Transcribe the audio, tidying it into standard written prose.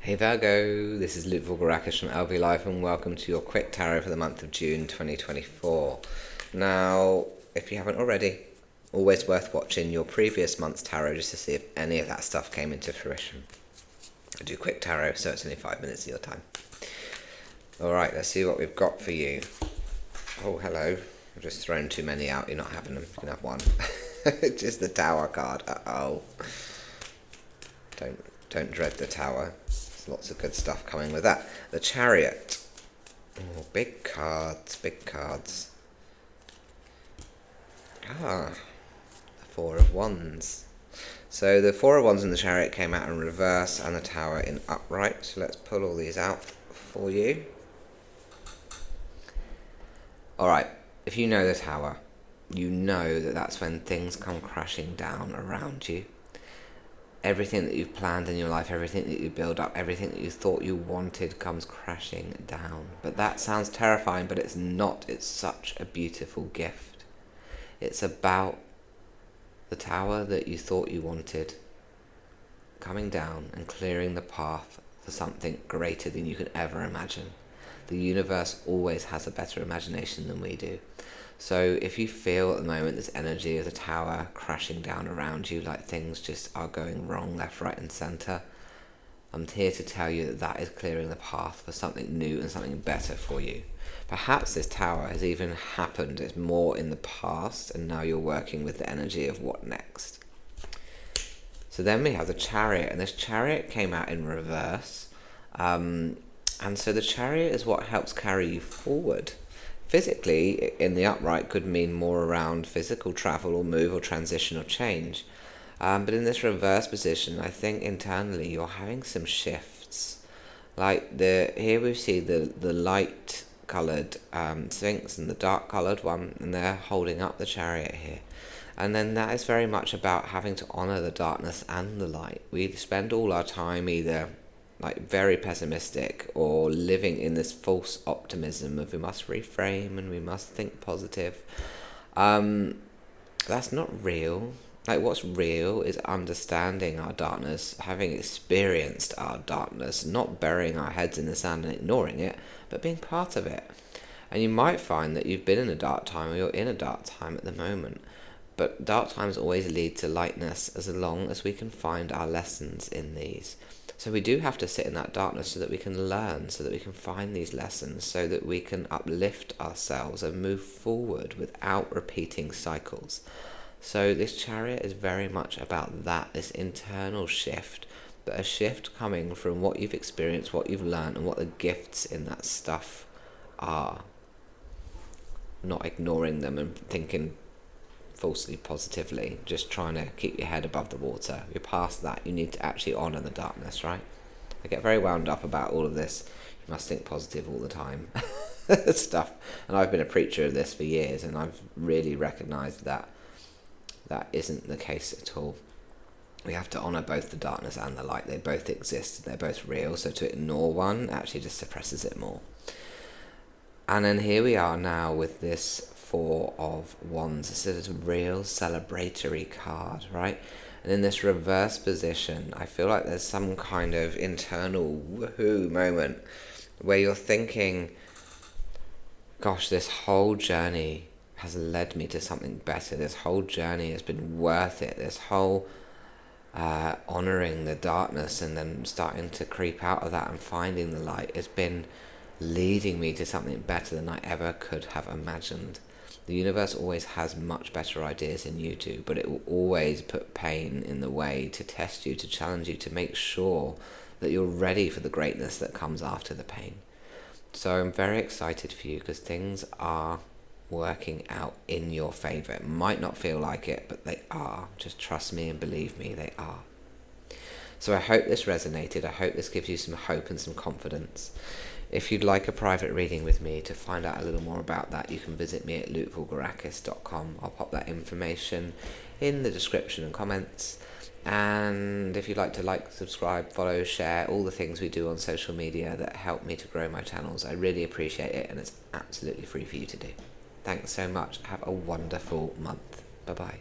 Hey Virgo, this is Luke Voulgarakis from LV Life and welcome to your quick tarot for the month of June 2024. Now, if you haven't already, always worth watching your previous month's tarot just to see if any of that stuff came into fruition. I do quick tarot, so it's only 5 minutes of your time. Alright, let's see what we've got for you. Oh, hello. I've just thrown too many out, you're not having them. You can have one. Just the Tower card. Uh-oh. Don't dread the Tower. There's lots of good stuff coming with that. The Chariot. Oh, big cards, big cards. The Four of Wands. So the Four of Wands and the Chariot came out in reverse and the Tower in upright. So let's pull all these out for you. Alright, if you know the Tower, you know that that's when things come crashing down around you. Everything that you've planned in your life, everything that you build up, everything that you thought you wanted comes crashing down. But that sounds terrifying, but it's not. It's such a beautiful gift. It's about the tower that you thought you wanted coming down and clearing the path for something greater than you could ever imagine. The universe always has a better imagination than we do. So if you feel at the moment this energy of the tower crashing down around you, like things just are going wrong left, right and centre, I'm here to tell you that that is clearing the path for something new and something better for you. Perhaps this tower has even happened, it's more in the past, and now you're working with the energy of what next. So then we have the Chariot, and this Chariot came out in reverse. And so the Chariot is what helps carry you forward. Physically, in the upright, could mean more around physical travel or move or transition or change. But in this reverse position, I think internally you're having some shifts. Like here we see the light coloured Sphinx and the dark coloured one, and they're holding up the Chariot here. And then that is very much about having to honour the darkness and the light. We spend all our time either like very pessimistic or living in this false optimism of we must reframe and we must think positive. That's not real. Like what's real is understanding our darkness, having experienced our darkness, not burying our heads in the sand and ignoring it, but being part of it. And you might find that you've been in a dark time or you're in a dark time at the moment. But dark times always lead to lightness as long as we can find our lessons in these. So we do have to sit in that darkness so that we can learn, so that we can find these lessons, so that we can uplift ourselves and move forward without repeating cycles. So this Chariot is very much about that, this internal shift, but a shift coming from what you've experienced, what you've learned, and what the gifts in that stuff are. Not ignoring them and thinking falsely positively, just trying to keep your head above the water. You're past that. You need to actually honour the darkness, right? I get very wound up about all of this. You must think positive all the time stuff. And I've been a preacher of this for years, and I've really recognised that that isn't the case at all. We have to honour both the darkness and the light. They both exist. They're both real. So to ignore one actually just suppresses it more. And then here we are now with this Four of Wands. This is a real celebratory card, right? And in this reverse position, I feel like there's some kind of internal woohoo moment where you're thinking, gosh, this whole journey has led me to something better. This whole journey has been worth it. This whole honouring the darkness and then starting to creep out of that and finding the light has been leading me to something better than I ever could have imagined. The universe always has much better ideas than you do, but it will always put pain in the way to test you, to challenge you, to make sure that you're ready for the greatness that comes after the pain. So I'm very excited for you because things are working out in your favour. It might not feel like it, but they are. Just trust me and believe me, they are. So I hope this resonated. I hope this gives you some hope and some confidence. If you'd like a private reading with me to find out a little more about that, you can visit me at lvlife.com. I'll pop that information in the description and comments. And if you'd like to subscribe, follow, share, all the things we do on social media that help me to grow my channels, I really appreciate it, and it's absolutely free for you to do. Thanks so much. Have a wonderful month. Bye-bye.